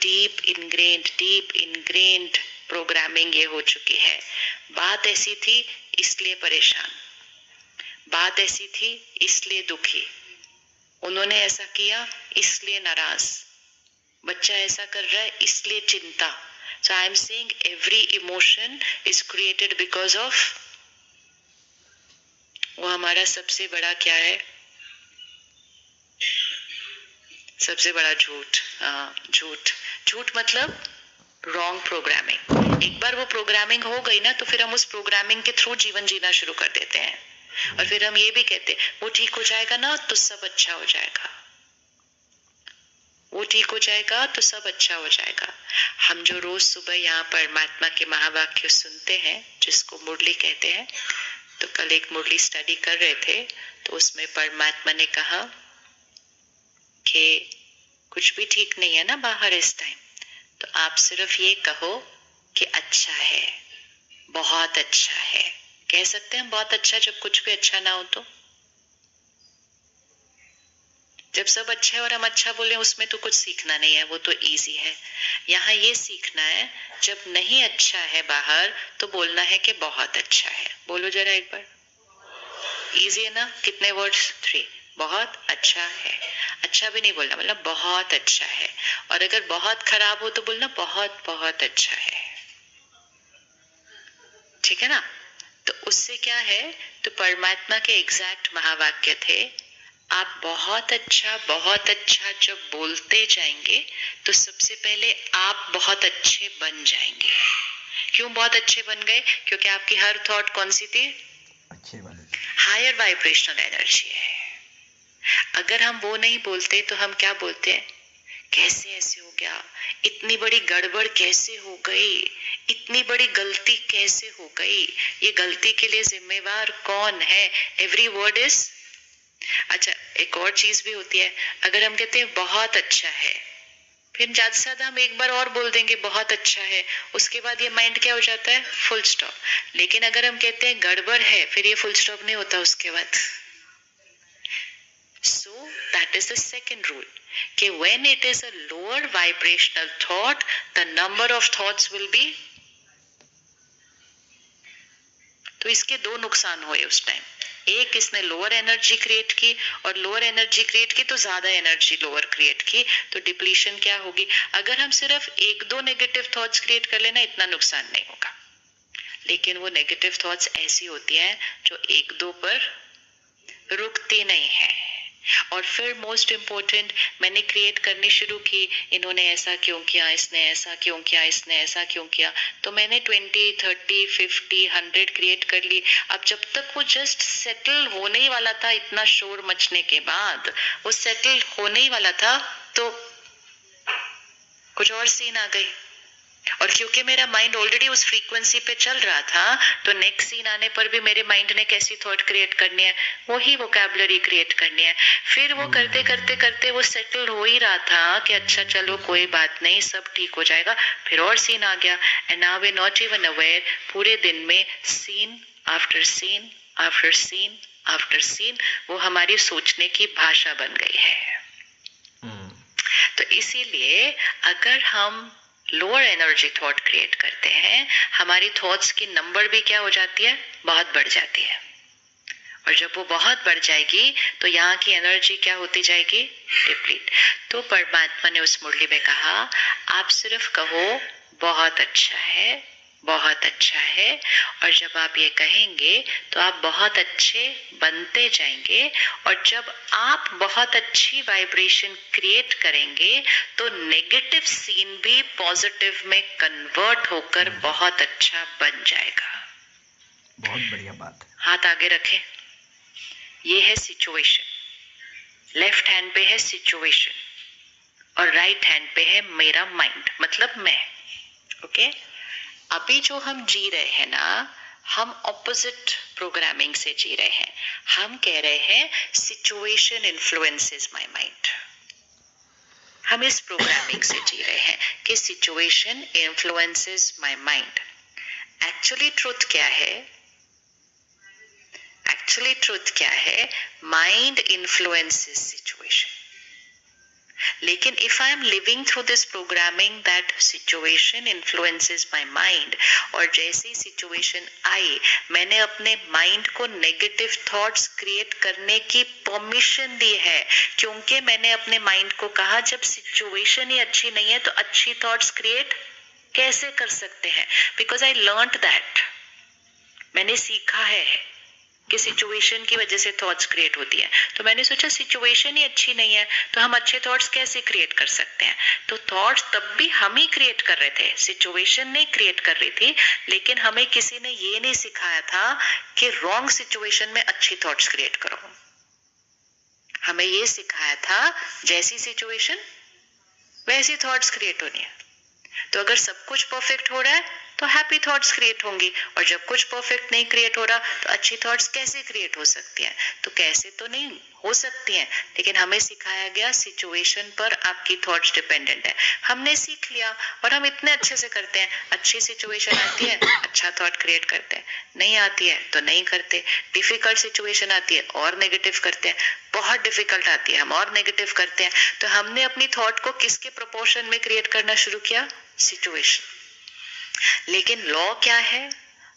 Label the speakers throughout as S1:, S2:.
S1: Deep ingrained programming ये हो चुकी है। बात ऐसी थी इसलिए परेशान, बात ऐसी थी इसलिए दुखी, उन्होंने ऐसा किया इसलिए नाराज, बच्चा ऐसा कर रहा है इसलिए चिंता। So I am saying every emotion is created because of, वो हमारा सबसे बड़ा क्या है, सबसे बड़ा झूठ। झूठ, झूठ मतलब रॉन्ग प्रोग्रामिंग। एक बार वो प्रोग्रामिंग हो गई ना, तो फिर हम उस प्रोग्रामिंग के थ्रू जीवन जीना शुरू कर देते हैं, और फिर हम ये भी कहते हैं वो ठीक हो जाएगा ना तो सब अच्छा हो जाएगा, वो ठीक हो जाएगा तो सब अच्छा हो जाएगा। हम जो रोज सुबह यहाँ परमात्मा के महावाक्य सुनते हैं, जिसको मुरली कहते हैं, तो कल एक मुरली स्टडी कर रहे थे, तो उसमें परमात्मा ने कहा कि कुछ भी ठीक नहीं है ना बाहर इस टाइम, तो आप सिर्फ ये कहो कि अच्छा है, बहुत अच्छा है। कह सकते हैं बहुत अच्छा जब कुछ भी अच्छा ना हो तो? जब सब अच्छा है और हम अच्छा बोले उसमें तो कुछ सीखना नहीं है, वो तो इजी है। यहाँ ये सीखना है जब नहीं अच्छा है बाहर तो बोलना है कि बहुत अच्छा है। बोलो जरा एक बार, इजी है ना? कितने वर्ड्स? 3। बहुत अच्छा है। अच्छा भी नहीं बोलना, मतलब बहुत अच्छा है। और अगर बहुत खराब हो तो बोलना बहुत बहुत अच्छा है, ठीक है ना? तो उससे क्या है, तो परमात्मा के एग्जैक्ट महावाक्य थे, आप बहुत अच्छा जब बोलते जाएंगे तो सबसे पहले आप बहुत अच्छे बन जाएंगे। क्यों बहुत अच्छे बन गए? क्योंकि आपकी हर थॉट कौन सी थी? अच्छे वाली, हायर वाइब्रेशनल एनर्जी है। अगर हम वो नहीं बोलते तो हम क्या बोलते हैं? कैसे ऐसे हो गया, इतनी बड़ी गड़बड़ कैसे हो गई, इतनी बड़ी गलती कैसे हो गई, ये गलती के लिए जिम्मेवार कौन है? Every word is. अच्छा, एक और चीज भी होती है, अगर हम कहते हैं बहुत अच्छा है, फिर ज्यादा से ज्यादा हम एक बार और बोल देंगे बहुत अच्छा है, उसके बाद ये माइंड क्या हो जाता है? Full stop. लेकिन अगर हम कहते हैं गड़बड़ है, फिर ये फुल स्टॉप नहीं होता उसके बाद। So that is the second rule, कि when it is a lower vibrational thought, the number of thoughts will be। तो इसके दो नुकसान हुए उस टाइम। एक, इसने लोअर एनर्जी क्रिएट की, और लोअर एनर्जी क्रिएट की तो ज्यादा एनर्जी लोअर क्रिएट की, तो डिप्लीशन क्या होगी? अगर हम सिर्फ 1-2 नेगेटिव थॉट्स क्रिएट कर लेना, इतना नुकसान नहीं होगा। लेकिन वो नेगेटिव थॉट्स ऐसी होती हैं जो 1-2 पर रुकती नहीं है। और फिर मोस्ट इम्पोर्टेंट, मैंने क्रिएट करनी शुरू की, इन्होंने ऐसा क्यों किया, इसने ऐसा क्यों किया, इसने ऐसा क्यों किया, तो मैंने 20, 30, 50, 100 क्रिएट कर ली। अब जब तक वो जस्ट सेटल होने ही वाला था, इतना शोर मचने के बाद वो सेटल होने ही वाला था, तो कुछ और सीन आ गई। और क्योंकि मेरा माइंड ऑलरेडी उस फ्रीक्वेंसी पे चल रहा था, तो नेक्स्ट सीन आने पर भी मेरे माइंड ने कैसी थॉट क्रिएट करनी है? वही वोकैबुलरी क्रिएट करनी है। फिर वो करते करते करते वो सेटल हो ही रहा था कि अच्छा चलो कोई बात नहीं, सब ठीक हो जाएगा। फिर और सीन आ गया, and now we not even aware, पूरे दिन में scene after scene after scene after scene, वो हमारी सोचने की भाषा बन गई है। तो इसीलिए अगर हम लोअर एनर्जी थॉट क्रिएट करते हैं, हमारी थॉट्स की नंबर भी क्या हो जाती है? बहुत बढ़ जाती है। और जब वो बहुत बढ़ जाएगी तो यहाँ की एनर्जी क्या होती जाएगी? डिप्लीट। तो परमात्मा ने उस मुरली में कहा, आप सिर्फ कहो बहुत अच्छा है, बहुत अच्छा है, और जब आप ये कहेंगे तो आप बहुत अच्छे बनते जाएंगे। और जब आप बहुत अच्छी वाइब्रेशन क्रिएट करेंगे तो नेगेटिव सीन भी पॉजिटिव में कन्वर्ट होकर बहुत अच्छा बन जाएगा। बहुत बढ़िया बात। हाथ आगे रखें, ये है सिचुएशन, लेफ्ट हैंड पे है सिचुएशन और राइट हैंड पे है मेरा माइंड, मतलब मैं। ओके, अभी जो हम जी रहे हैं ना, हम ऑपोजिट प्रोग्रामिंग से जी रहे हैं। हम कह रहे हैं सिचुएशन इन्फ्लुएंसेस माय माइंड। हम इस प्रोग्रामिंग से जी रहे हैं कि situation influences my mind. Actually truth क्या है? एक्चुअली ट्रुथ क्या है? Mind influences situation. लेकिन if I am living through this programming that situation influences my mind, और जैसे सिचुएशन आई मैंने अपने माइंड को नेगेटिव थॉट्स क्रिएट करने की परमिशन दी है, क्योंकि मैंने अपने माइंड को कहा जब सिचुएशन ही अच्छी नहीं है तो अच्छी थॉट्स क्रिएट कैसे कर सकते हैं, बिकॉज आई लर्नड दैट, मैंने सीखा है कि सिचुएशन की वजह से थॉट्स क्रिएट होती है। तो मैंने सोचा सिचुएशन ही अच्छी नहीं है तो हम अच्छे थॉट्स कैसे क्रिएट कर सकते हैं। तो थॉट्स तब भी हम ही क्रिएट कर रहे थे, सिचुएशन नहीं क्रिएट कर रही थी, लेकिन हमें किसी ने ये नहीं सिखाया था कि रॉन्ग सिचुएशन में अच्छी थॉट्स क्रिएट करो। हमें ये सिखाया था जैसी सिचुएशन वैसी थॉट्स क्रिएट होनी है। तो अगर सब कुछ परफेक्ट हो रहा है तो हैप्पी थॉट्स क्रिएट होंगी, और जब कुछ परफेक्ट नहीं क्रिएट हो रहा तो अच्छी थॉट्स कैसे क्रिएट हो सकती हैं। तो कैसे तो नहीं हो सकती हैं, लेकिन हमें सिखाया गया सिचुएशन पर आपकी थॉट्स डिपेंडेंट है। हमने सीख लिया और हम इतने अच्छे से करते हैं, अच्छी सिचुएशन आती है अच्छा थॉट क्रिएट करते हैं, नहीं आती है तो नहीं करते, डिफिकल्ट सिचुएशन आती है और नेगेटिव करते हैं, बहुत डिफिकल्ट आती है हम और नेगेटिव करते हैं। तो हमने अपनी थॉट को किसके प्रोपोर्शन में क्रिएट करना शुरू किया, सिचुएशन। लेकिन लॉ क्या है,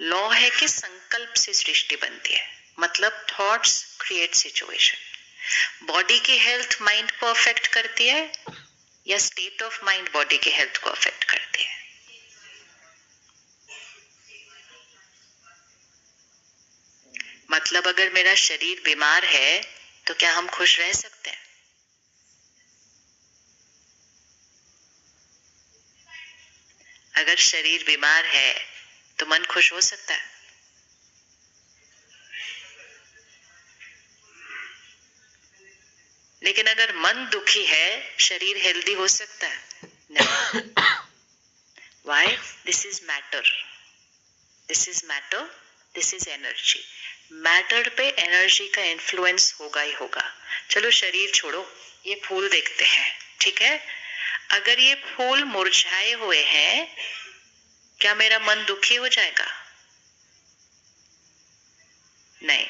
S1: लॉ है कि संकल्प से सृष्टि बनती है, मतलब थॉट्स क्रिएट सिचुएशन। बॉडी की हेल्थ माइंड को अफेक्ट करती है या स्टेट ऑफ माइंड बॉडी की हेल्थ को अफेक्ट करती है। मतलब अगर मेरा शरीर बीमार है तो क्या हम खुश रह सकते हैं? अगर शरीर बीमार है तो मन खुश हो सकता है? लेकिन अगर मन दुखी है शरीर हेल्दी हो सकता है? नहीं। Why? This is matter. This is matter. This is energy. Matter पे एनर्जी का इन्फ्लुएंस होगा ही होगा। चलो शरीर छोड़ो, ये फूल देखते हैं, ठीक है? अगर ये फूल मुरझाए हुए हैं क्या मेरा मन दुखी हो जाएगा? नहीं।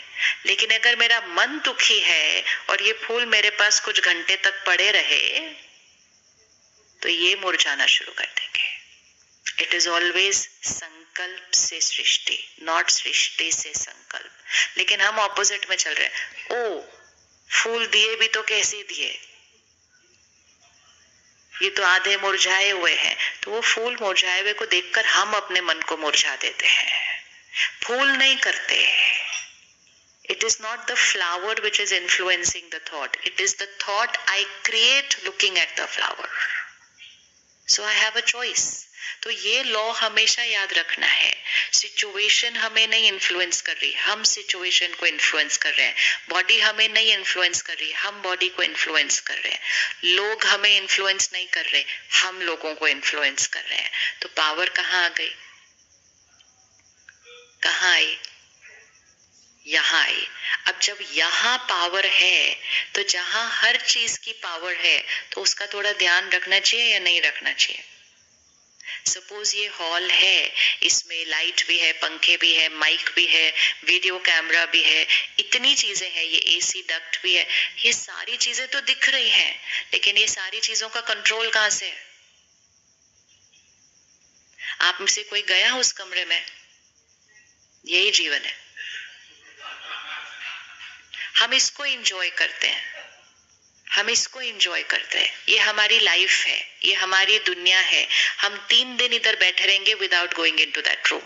S1: लेकिन अगर मेरा मन दुखी है और ये फूल मेरे पास कुछ घंटे तक पड़े रहे तो ये मुरझाना शुरू कर देंगे। इट इज ऑलवेज संकल्प से सृष्टि, नॉट सृष्टि से संकल्प। लेकिन हम ऑपोजिट में चल रहे हैं, ओ फूल दिए भी तो कैसे दिए, ये तो आधे मुरझाए हुए हैं। तो वो फूल मुरझाए हुए को देखकर हम अपने मन को मुरझा देते हैं, फूल नहीं करते। It is not the flower which is influencing the thought, it is the thought I create looking at the flower. So I have a choice. तो ये लॉ हमेशा याद रखना है, सिचुएशन हमें नहीं इन्फ्लुएंस कर रही, हम सिचुएशन को इन्फ्लुएंस कर रहे हैं। बॉडी हमें नहीं इन्फ्लुएंस कर रही, हम बॉडी को इन्फ्लुएंस कर रहे हैं। लोग हमें इन्फ्लुएंस नहीं कर रहे, हम लोगों को इन्फ्लुएंस कर रहे हैं। तो पावर कहाँ आ गई, कहाँ आई, यहाँ आई। अब जब यहाँ पावर है तो जहां हर चीज की पावर है तो उसका थोड़ा ध्यान रखना चाहिए या नहीं रखना चाहिए। सपोज ये हॉल है, इसमें लाइट भी है, पंखे भी है, माइक भी है, वीडियो कैमरा भी है, इतनी चीजें हैं, ये एसी डक्ट भी है, ये सारी चीजें तो दिख रही हैं, लेकिन ये सारी चीजों का कंट्रोल कहाँ से है? आप में से कोई गया उस कमरे में? यही जीवन है, हम इसको एंजॉय करते हैं, हम इसको एंजॉय करते हैं, ये हमारी लाइफ है, ये हमारी दुनिया है। हम 3 दिन इधर बैठे रहेंगे without going into that room.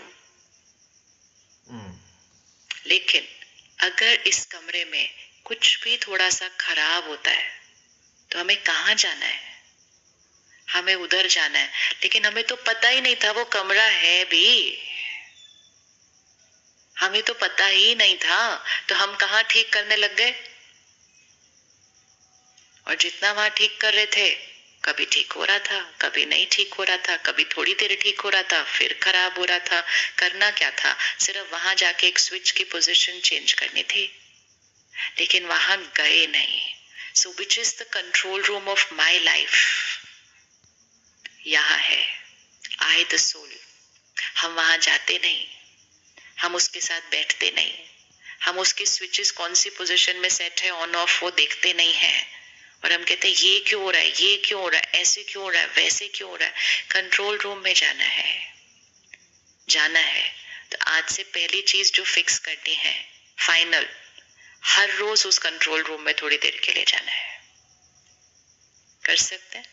S1: लेकिन अगर इस कमरे में कुछ भी थोड़ा सा खराब होता है तो हमें कहाँ जाना है? हमें उधर जाना है, लेकिन हमें तो पता ही नहीं था वो कमरा है भी, हमें तो पता ही नहीं था। तो हम कहाँ ठीक करने लग गए, और जितना वहां ठीक कर रहे थे कभी ठीक हो रहा था, कभी नहीं ठीक हो रहा था, कभी थोड़ी देर ठीक हो रहा था, फिर खराब हो रहा था। करना क्या था, सिर्फ वहां जाके एक स्विच की पोजीशन चेंज करनी थी, लेकिन वहां गए नहीं। So which is the control room of my life? यहाँ है आई द सोल। हम वहां जाते नहीं, हम उसके साथ बैठते नहीं, हम उसके स्विचेस कौन सी पोजीशन में सेट है ऑन ऑफ वो देखते नहीं है, और हम कहते हैं ये क्यों हो रहा है, ये क्यों हो रहा है, ऐसे क्यों हो रहा है, वैसे क्यों हो रहा है। कंट्रोल रूम में जाना है, जाना है। तो आज से पहली चीज जो फिक्स करनी है, फाइनल, हर रोज उस कंट्रोल रूम में थोड़ी देर के लिए जाना है। कर सकते हैं।